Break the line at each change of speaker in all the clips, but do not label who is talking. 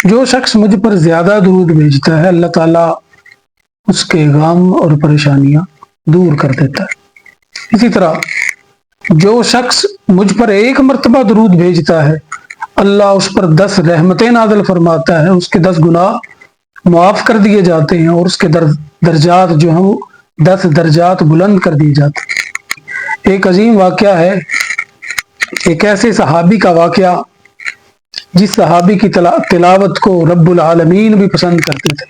جو شخص مجھ پر زیادہ درود بھیجتا ہے اللہ تعالیٰ اس کے غم اور پریشانیاں دور کر دیتا ہے۔ اسی طرح جو شخص مجھ پر ایک مرتبہ درود بھیجتا ہے اللہ اس پر 10 رحمتیں نازل فرماتا ہے، اس کے 10 گناہ معاف کر دیے جاتے ہیں اور اس کے درجات جو ہیں وہ 10 درجات بلند کر دیے جاتے ہیں۔ ایک عظیم واقعہ ہے، ایک ایسے صحابی کا واقعہ جس صحابی کی تلاوت کو رب العالمین بھی پسند کرتے تھے۔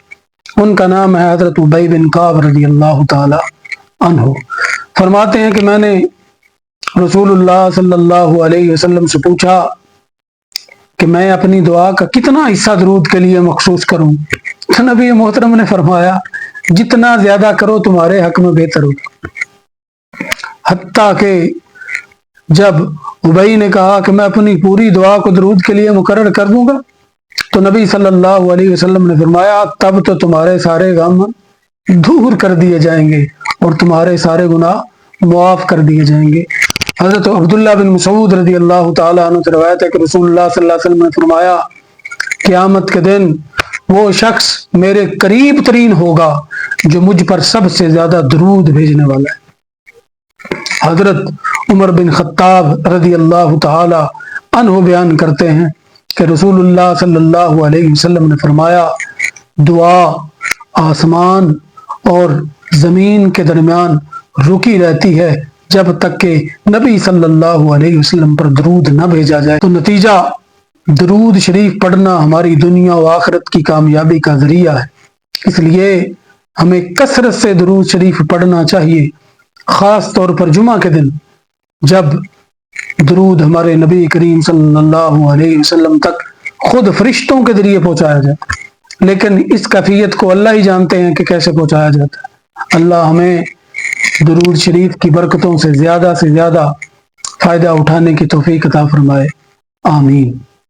ان کا نام ہے حضرت ابی بن کعب رضی اللہ تعالی عنہ۔ فرماتے ہیں کہ میں نے رسول اللہ صلی اللہ علیہ وسلم سے پوچھا کہ میں اپنی دعا کا کتنا حصہ درود کے لیے مخصوص کروں؟ تو نبی محترم نے فرمایا جتنا زیادہ کرو تمہارے حق میں بہتر ہوگا۔ حتیٰ کہ جب ابی نے کہا کہ میں اپنی پوری دعا کو درود کے لیے مقرر کر دوں گا تو نبی صلی اللہ علیہ وسلم نے فرمایا تب تو تمہارے سارے غم دور کر دیے جائیں گے اور تمہارے سارے گناہ معاف کر دیے جائیں گے۔ حضرت عبداللہ بن مسعود رضی اللہ تعالیٰ عنہ سے روایت ہے کہ رسول اللہ صلی اللہ علیہ وسلم نے فرمایا قیامت کے دن وہ شخص میرے قریب ترین ہوگا جو مجھ پر سب سے زیادہ درود بھیجنے والا ہے۔ حضرت عمر بن خطاب رضی اللہ تعالی عنہ بیان کرتے ہیں کہ رسول اللہ صلی اللہ علیہ وسلم نے فرمایا دعا آسمان اور زمین کے درمیان رکی رہتی ہے جب تک کہ نبی صلی اللہ علیہ وسلم پر درود نہ بھیجا جائے۔ تو نتیجہ درود شریف پڑھنا ہماری دنیا و آخرت کی کامیابی کا ذریعہ ہے، اس لیے ہمیں کثرت سے درود شریف پڑھنا چاہیے، خاص طور پر جمعہ کے دن جب درود ہمارے نبی کریم صلی اللہ علیہ وسلم تک خود فرشتوں کے ذریعے پہنچایا جائے، لیکن اس کیفیت کو اللہ ہی جانتے ہیں کہ کیسے پہنچایا جاتا ہے۔ اللہ ہمیں درود شریف کی برکتوں سے زیادہ فائدہ اٹھانے کی توفیق عطا فرمائے، آمین۔